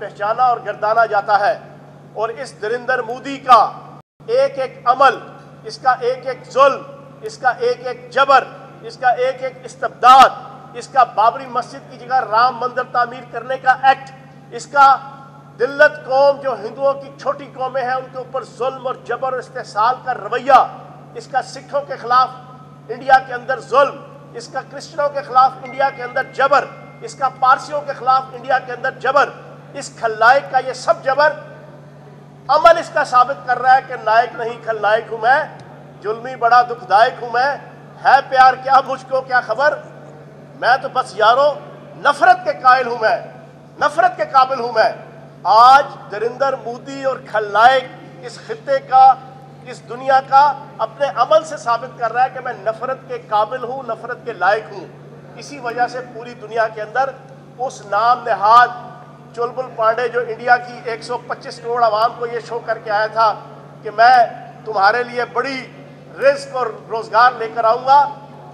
پہچانا اور گردانا جاتا ہے، اور اس دریندر مودی کا ایک ایک عمل، اس کا ایک ایک ظلم، اس کا ایک ایک جبر، اس کا ایک ایک استبداد، اس کا بابری مسجد کی جگہ رام مندر تعمیر کرنے کا ایکٹ، اس کا دلت قوم جو ہندوؤں کی چھوٹی قومیں ہیں ان کے اوپر ظلم اور جبر اور استحصال کا رویہ، اس کا سکھوں کے خلاف انڈیا کے اندر ظلم، اس کا کرسچنوں کے خلاف انڈیا کے اندر جبر، اس کا پارسیوں کے خلاف انڈیا کے اندر جبر، اس خلائق کا یہ سب جبر عمل اس کا ثابت کر رہا ہے کہ نائک نہیں خلائق ہوں میں، ظلمی بڑا دکھ دائق ہوں میں، ہے پیار کیا مجھ کو کیا خبر، میں تو بس یارو نفرت کے قائل ہوں میں، نفرت کے قابل ہوں میں۔ آج نریندر مودی اور خلائق اس خطے کا، اس دنیا کا اپنے عمل سے ثابت کر رہا ہے کہ میں نفرت کے قابل ہوں، نفرت کے لائق ہوں۔ اسی وجہ سے پوری دنیا کے اندر اس نام نہاد چلبل پانڈے جو انڈیا کی 125 کروڑ عوام کو یہ شو کر کے آیا تھا کہ میں تمہارے لیے بڑی رزق اور روزگار لے کر آؤں گا،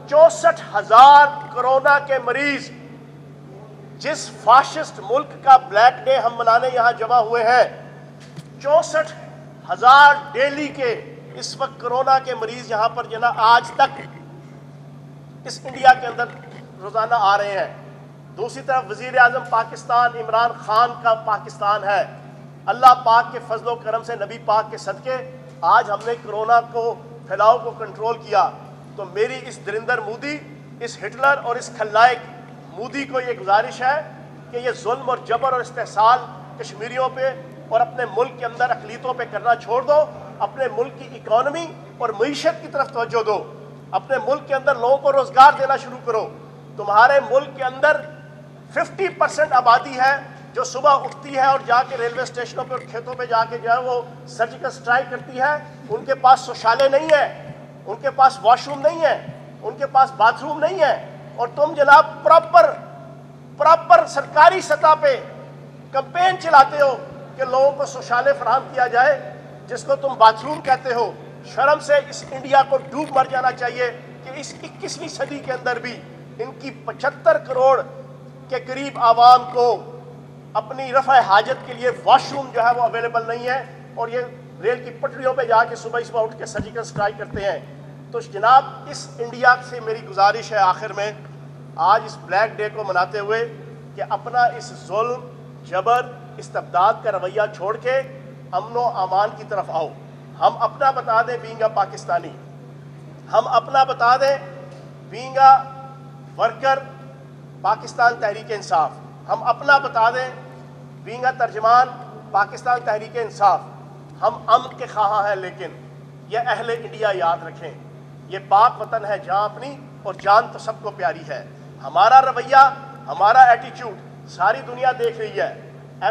64,000 کرونا کے مریض جس فاشسٹ ملک کا بلیک ڈے ہم منانے یہاں جمع ہوئے ہیں، 64,000 ڈیلی کے اس وقت کرونا کے مریض یہاں پر جناب آج تک اس انڈیا کے اندر روزانہ آ رہے ہیں۔ دوسری طرف وزیر اعظم پاکستان عمران خان کا پاکستان ہے۔ اللہ پاک کے فضل و کرم سے، نبی پاک کے صدقے آج ہم نے کرونا کو پھیلاؤ کو کنٹرول کیا۔ تو میری اس دریندر مودی، اس ہٹلر اور اس خلائق مودی کو یہ گزارش ہے کہ یہ ظلم اور جبر اور استحصال کشمیریوں پہ اور اپنے ملک کے اندر اقلیتوں پہ کرنا چھوڑ دو، اپنے ملک کی اکانومی اور معیشت کی طرف توجہ دو، اپنے ملک کے اندر لوگوں کو روزگار دینا شروع کرو۔ تمہارے ملک کے اندر 50% آبادی ہے جو صبح اٹھتی ہے اور جا کے ریلوے اسٹیشنوں پہ اور کھیتوں پہ جا کے جو ہے وہ سرجیکل سٹرائک کرتی ہے، ان کے پاس شوچالے نہیں ہے، ان کے پاس واش روم نہیں ہے، ان کے پاس باتھ روم نہیں ہے، اور تم جناب پراپر سرکاری سطح پہ کمپین چلاتے ہو کہ لوگوں کو شوچالے فراہم کیا جائے، جس کو تم باتھ روم کہتے ہو۔ شرم سے اس انڈیا کو ڈوب مر جانا چاہیے کہ اس 21ویں صدی کے اندر بھی ان کی 75 کروڑ کے قریب عوام کو اپنی رفع حاجت کے لیے واش روم جو ہے وہ اویلیبل نہیں ہے، اور یہ ریل کی پٹریوں پہ جا کے صبح اٹھ کے سرجیکل سٹرائک کرتے ہیں۔ تو جناب اس انڈیا سے میری گزارش ہے آخر میں آج اس بلیک ڈے کو مناتے ہوئے کہ اپنا اس ظلم، جبر، استبداد کا رویہ چھوڑ کے امن و امان کی طرف آؤ۔ ہم اپنا بتا دیں بینگ اے پاکستانی، ہم اپنا بتا دیں being a worker Pakistan Tehreek Insaf, ہم اپنا بتا دیں بینگ اے ترجمان پاکستان تحریک انصاف۔ ہم امن کے خواہاں ہیں، لیکن یہ اہل انڈیا یاد رکھیں یہ پاک وطن ہے جہاں اپنی اور جان تو سب کو پیاری ہے۔ ہمارا رویہ، ہمارا ایٹیچیوڈ ساری دنیا دیکھ رہی ہے،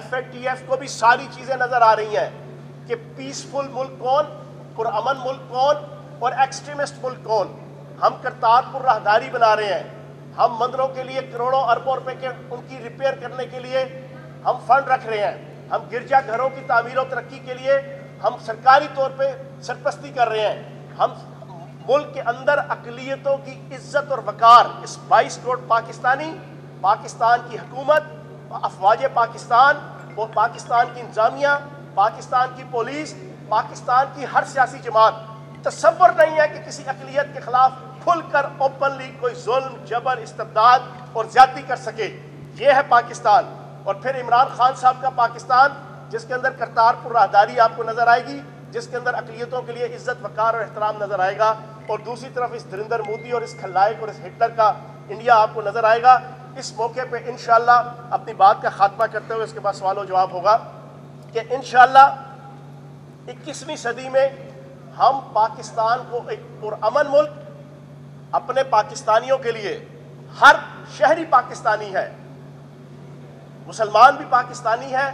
FATF کو بھی ساری چیزیں نظر آ رہی ہیں کہ پیسفل ملک کون، پرامن ملک کون اور ایکسٹریمسٹ ملک کون۔ ہم کرتارپور راہداری بنا رہے ہیں، ہم مندروں کے لیے کروڑوں اربوں روپے کے ان کی ریپیئر کرنے کے لیے ہم فنڈ رکھ رہے ہیں، ہم گرجا گھروں کی تعمیر و ترقی کے لیے ہم سرکاری طور پہ سرپرستی کر رہے ہیں، ہم ملک کے اندر اقلیتوں کی عزت اور وقار، اس 22 کروڑ پاکستانی، پاکستان کی حکومت، افواج پاکستان، وہ پاکستان کی انتظامیہ، پاکستان کی پولیس، پاکستان کی ہر سیاسی جماعت تصور نہیں ہے کہ کسی اقلیت کے خلاف کھل کر اوپنلی کوئی ظلم، جبر، استبداد اور زیادتی کر سکے۔ یہ ہے پاکستان۔ اور پھر عمران خان صاحب کا پاکستان جس کے اندر کرتارپور راہداری آپ کو نظر آئے گی، جس کے اندر اقلیتوں کے لیے عزت، وقار اور احترام نظر آئے گا، اور دوسری طرف اس نریندر مودی اور اس خلائق اور اس ہٹلر کا انڈیا آپ کو نظر آئے گا۔ اس موقع پہ انشاءاللہ اپنی بات کا خاتمہ کرتے ہوئے اس کے بعد سوال و جواب ہوگا کہ انشاءاللہ 21ویں صدی میں ہم پاکستان کو ایک پرامن ملک، اپنے پاکستانیوں کے لیے ہر شہری پاکستانی ہے، مسلمان بھی پاکستانی ہے،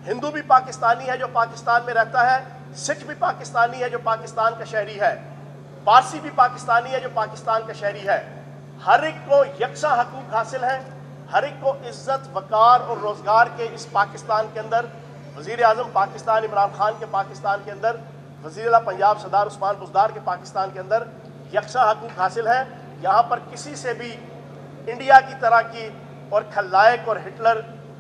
ہندو بھی پاکستانی ہے جو پاکستان میں رہتا ہے، سکھ بھی پاکستانی ہے جو پاکستان کا شہری ہے، پارسی بھی پاکستانی ہے جو پاکستان کا شہری ہے۔ ہر ایک کو یکساں حقوق حاصل ہیں، ہر ایک کو عزت، وقار اور روزگار کے اس پاکستان کے اندر، وزیر اعظم پاکستان عمران خان کے پاکستان کے اندر، وزیر اعلیٰ پنجاب سردار عثمان بزدار کے پاکستان کے اندر یکساں حقوق حاصل ہیں۔ یہاں پر کسی سے بھی انڈیا کی طرح کی اور خلائق اور ہٹلر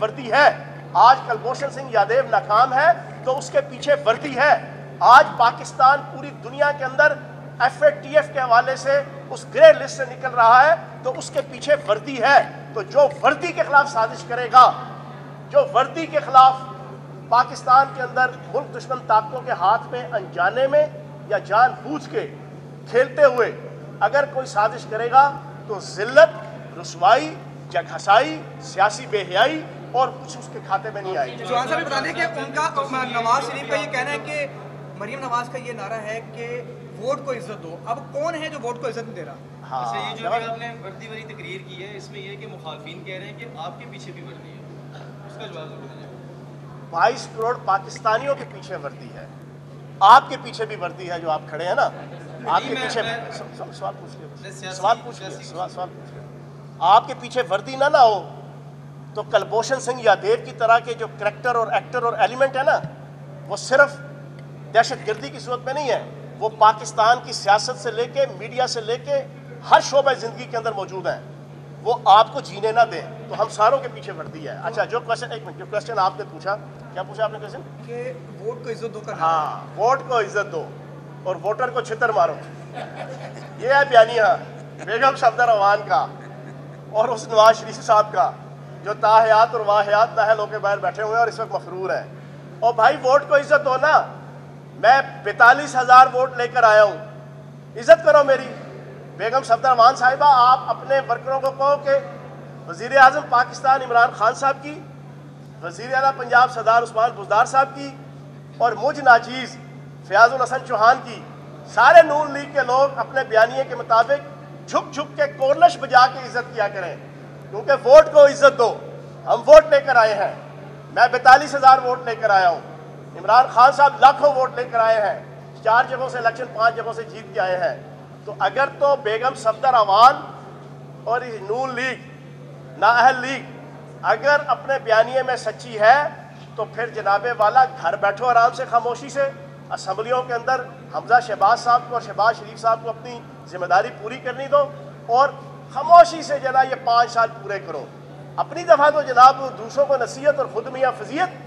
وردی ہے. آج کلبھوشن سنگھ یادیو ناکام ہے تو اس کے پیچھے وردی ہے. آج پاکستان پوری دنیا کے اندر FATF کے حوالے سے اس گرے لسٹ سے نکل رہا ہے تو اس کے پیچھے وردی ہے. تو جو وردی کے خلاف سازش کرے گا, جو وردی کے خلاف پاکستان کے اندر ملک دشمن طاقتوں کے ہاتھ میں انجانے میں یا جان بوجھ کے کھیلتے ہوئے اگر کوئی سازش کرے گا تو ذلت, رسوائی, جگہسائی, سیاسی بے حیائی اور کچھ اس کے کھاتے میں نہیں آئے گی. چوہان صاحب بتا دیں کہ ان کا نواز شریف کا یہ کہنا ہے کہ مریم نواز کا یہ نعرہ ہے کہ ووٹ کو عزت دو. اب کون ہے جو ووٹ کو عزت نہیں دے رہا؟ اچھا, یہ جو آپ نے وردی والی تقریر کی ہے اس میں یہ کہ مخالفین کہہ رہے ہیں کہ آپ کے پیچھے بھی وردی ہے, اس کا جواب ضرور دیں. 22 کروڑ پاکستانیوں کے پیچھے وردی ہے. آپ کے پیچھے بھی وردی ہے جو آپ کھڑے ہیں نا, آپ کے پیچھے سوال پوچھ لیں. آپ کے پیچھے وردی نہ ہو تو کلبھوشن سنگھ یادیو کی طرح کے جو کریکٹر اور ایکٹر اور ایلیمنٹ ہے نا, وہ صرف دہشت گردی کی صورت میں نہیں ہے, وہ پاکستان کی سیاست سے لے کے میڈیا سے لے کے ہر شعبہ زندگی کے اندر موجود ہیں. وہ آپ کو جینے نہ دیں تو ہم ساروں کے پیچھے وردی ہے. اچھا, جو کوشچن آپ نے پوچھا, کیا پوچھا آپ نے کوشچن؟ کہ ووٹ کو عزت دو کا. ہاں, ووٹ کو عزت دو اور ووٹر کو چھتر مارو. یہ ہے بیانیہ بیگم صفدر اعوان کا اور اس نواز شریف صاحب کا جو تاحیات اور واحیات نااہل ہو کے باہر بیٹھے ہوئے ہیں اور اس وقت مفرور ہیں. اور بھائی ووٹ کو عزت دو نا. میں 42,000 ووٹ لے کر آیا ہوں, عزت کرو میری. بیگم صفدر اعوان صاحبہ, آپ اپنے ورکروں کو کہو کہ وزیر اعظم پاکستان عمران خان صاحب کی, وزیر اعلیٰ پنجاب سردار عثمان بزدار صاحب کی اور مجھ ناچیز فیاض الحسن چوہان کی, سارے نون لیگ کے لوگ اپنے بیانیے کے مطابق جھک جھک کے کورنش بجا کے عزت کیا کریں, کیونکہ ووٹ کو عزت دو. ہم ووٹ لے کر آئے ہیں. میں 42,000 ووٹ لے کر آیا ہوں. عمران خان صاحب لاکھوں ووٹ لے کر آئے ہیں. 4 جگہوں سے الیکشن 5 جگہوں سے جیت کے آئے ہیں. تو اگر تو بیگم صفدر اعوان اور نون لیگ, نااہل لیگ اگر اپنے بیانیے میں سچی ہے تو پھر جناب والا گھر بیٹھو آرام سے خاموشی سے. اسمبلیوں کے اندر حمزہ شہباز صاحب کو اور شہباز شریف صاحب کو اپنی ذمہ داری پوری کرنی دو اور خاموشی سے جناب یہ 5 سال پورے کرو. اپنی دفعہ تو جناب دوسروں کو نصیحت اور خود میاں فضیت.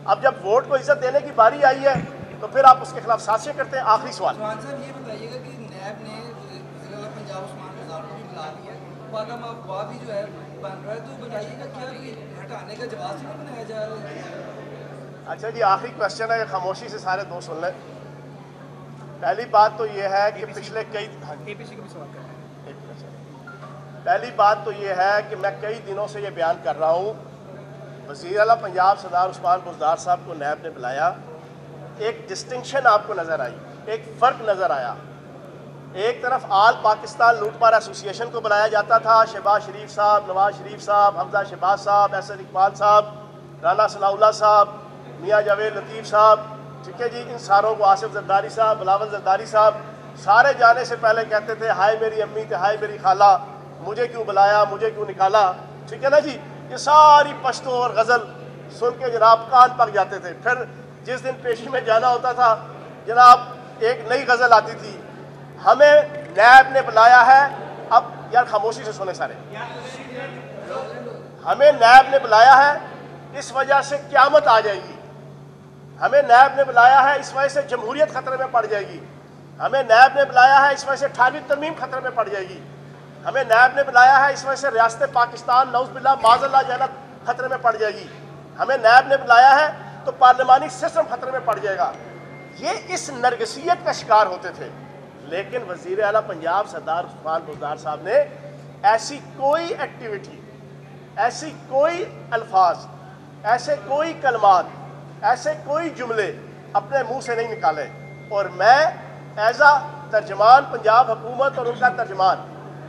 اب جب ووٹ کو عزت دینے کی باری آئی ہے تو پھر آپ اس کے خلاف سازشیں کرتے ہیں. آخری سوال. چوہان صاحب یہ بتائیے گا کہ نیب نے وزیر اعلیٰ پنجاب عثمان بزدار کو بھی بلا لیا, بادام افواہ بھی جو ہے بن رہا ہے, تو بتائیے گا کیا ہٹانے کا جواز نہیں بنایا جا رہا ہے؟ اچھا جی, آخری کوشچن ہے, خاموشی سے سارے دوست سن لیں. پہلی بات تو یہ ہے کہ پچھلے کئی APC کو بھی سوال کر رہے ہیں. پہلی بات تو یہ ہے کہ میں کئی دنوں سے یہ بیان کر رہا ہوں, وزیر اعلیٰ پنجاب سردار عثمان بزدار صاحب کو نیب نے بلایا, ایک ڈسٹنکشن آپ کو نظر آئی, ایک فرق نظر آیا. ایک طرف آل پاکستان لوٹ مار ایسوسی ایشن کو بلایا جاتا تھا, شہباز شریف صاحب, نواز شریف صاحب, حمزہ شہباز صاحب, احسن اقبال صاحب, رانا ثناء اللہ صاحب, میاں جاوید لطیف صاحب, ٹھیک ہے جی, ان ساروں کو آصف زرداری صاحب, بلاول زرداری صاحب, سارے جانے سے پہلے کہتے تھے ہائے میری امی تھے, ہائے میری خالہ, مجھے کیوں بلایا, مجھے کیوں نکالا. ٹھیک ہے نا جی, یہ ساری پشتو اور غزل سن کے جناب کان پک جاتے تھے. پھر جس دن پیشی میں جانا ہوتا تھا جناب ایک نئی غزل آتی تھی. ہمیں نیب نے بلایا ہے, اب یار خاموشی سے سنے سارے, ہمیں نیب نے بلایا ہے اس وجہ سے قیامت آ جائے گی. ہمیں نیب نے بلایا ہے اس وجہ سے جمہوریت خطرے میں پڑ جائے گی. ہمیں نیب نے بلایا ہے اس وجہ سے 18ویں ترمیم خطرے میں پڑ جائے گی. ہمیں نیب نے بلایا ہے اس وجہ سے ریاست پاکستان نعوذ باللہ معاذ اللہ جنت خطرے میں پڑ جائے گی. ہمیں نیب نے بلایا ہے تو پارلیمانی سسٹم خطرے میں پڑ جائے گا. یہ اس نرگسیت کا شکار ہوتے تھے. لیکن وزیر اعلیٰ پنجاب سردار عثمان بزدار صاحب نے ایسی کوئی ایکٹیویٹی, ایسی کوئی الفاظ, ایسے کوئی کلمات, ایسے کوئی جملے اپنے منہ سے نہیں نکالے. اور میں ایز اے ترجمان پنجاب حکومت اور ان کا ترجمان,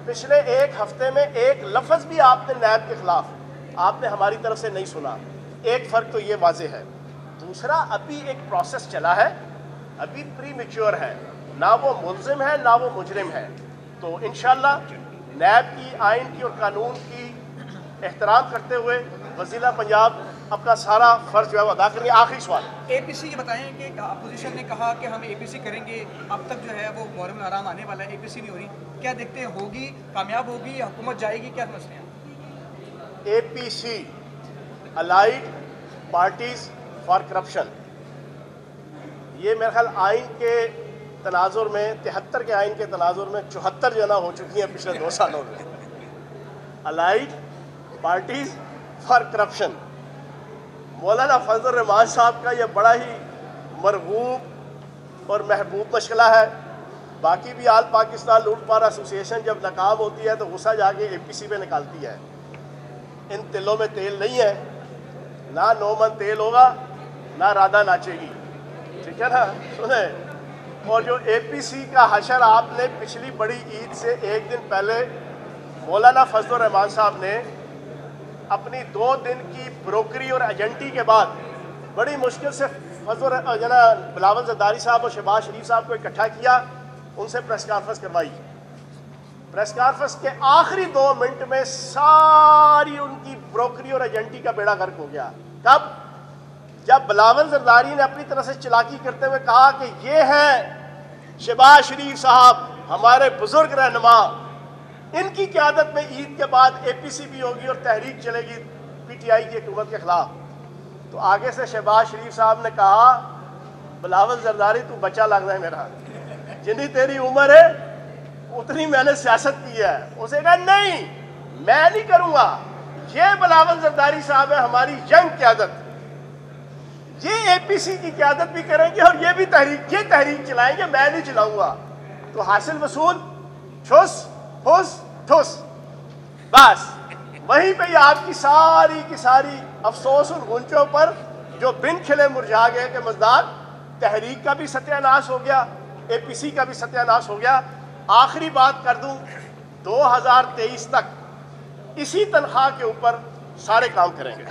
پچھلے ایک ہفتے میں ایک لفظ بھی آپ نے نیب کے خلاف آپ نے ہماری طرف سے نہیں سنا. ایک فرق تو یہ واضح ہے. دوسرا, ابھی ایک پروسیس چلا ہے, ابھی پری میچور ہے, نہ وہ ملزم ہے نہ وہ مجرم ہے. تو انشاءاللہ نیب کی, آئین کی اور قانون کی احترام کرتے ہوئے وزیر پنجاب اپنا سارا فرض جو ہے وہ ادا کریں گے. آخری سوال. APC یہ بتائیں کہ اپوزیشن نے کہا کہ ہم APC کریں گے, اب تک جو ہے وہ محرم الحرام آنے والا ہے, APC نہیں ہو رہی, کیا دیکھتے ہیں ہوگی, کامیاب ہوگی یا حکومت جائے گی, کیا سمجھتے ہیں؟ APC allied parties for corruption. یہ میرے خیال آئین کے تناظر میں 73 کے آئین کے تناظر میں 74 جو ہے نا ہو چکی ہیں پچھلے 2 سالوں میں. allied parties for corruption. مولانا فضل الرحمان صاحب کا یہ بڑا ہی مرغوب اور محبوب مشغلہ ہے. باقی بھی آل پاکستان لوٹ پار ایسوسیشن جب ناکام ہوتی ہے تو غصہ جا کے APC پہ نکالتی ہے. ان تلوں میں تیل نہیں ہے, نہ 9 من تیل ہوگا, نہ رادہ ناچے گی. ٹھیک ہے نا, سنیں. اور جو APC کا حشر آپ نے پچھلی بڑی عید سے 1 دن پہلے مولانا فضل الرحمان صاحب نے اپنی 2 دن کی بروکری اور ایجنٹی کے بعد بڑی مشکل سے بلاول زرداری صاحب اور شہباز شریف صاحب کو اکٹھا کیا, ان سے پریس کانفرنس کروائی. پریس کانفرنس کے آخری 2 منٹ میں ساری ان کی بروکری اور ایجنٹی کا بیڑا غرق ہو گیا. کب؟ جب بلاول زرداری نے اپنی طرف سے چلاکی کرتے ہوئے کہا کہ یہ ہیں شہباز شریف صاحب ہمارے بزرگ رہنما, ان کی قیادت میں عید کے بعد APC بھی ہوگی اور تحریک چلے گی PTI کی حکومت کے خلاف. تو آگے سے شہباز شریف صاحب نے کہا بلاول زرداری تو بچہ لگنا ہے میرا, جتنی تیری عمر ہے اتنی میں نے سیاست کی ہے. اسے کہا نہیں میں نہیں کروں گا, یہ بلاول زرداری صاحب ہے ہماری ینگ قیادت, یہ APC کی قیادت بھی کریں گے اور یہ بھی تحریک چلائیں گے, میں نہیں چلاؤں گا. تو حاصل وصول ٹھوس ٹھوس ٹھوس. بس وہیں پہ یہ آپ کی ساری افسوس اور غنچوں پر جو بن کھلے مرجھا گئے کہ مزدار تحریک کا بھی ستیہ ناش ہو گیا, APC کا بھی ستیہ ناش ہو گیا. آخری بات کر دوں, 2023 تک اسی تنخواہ کے اوپر سارے کام کریں گے.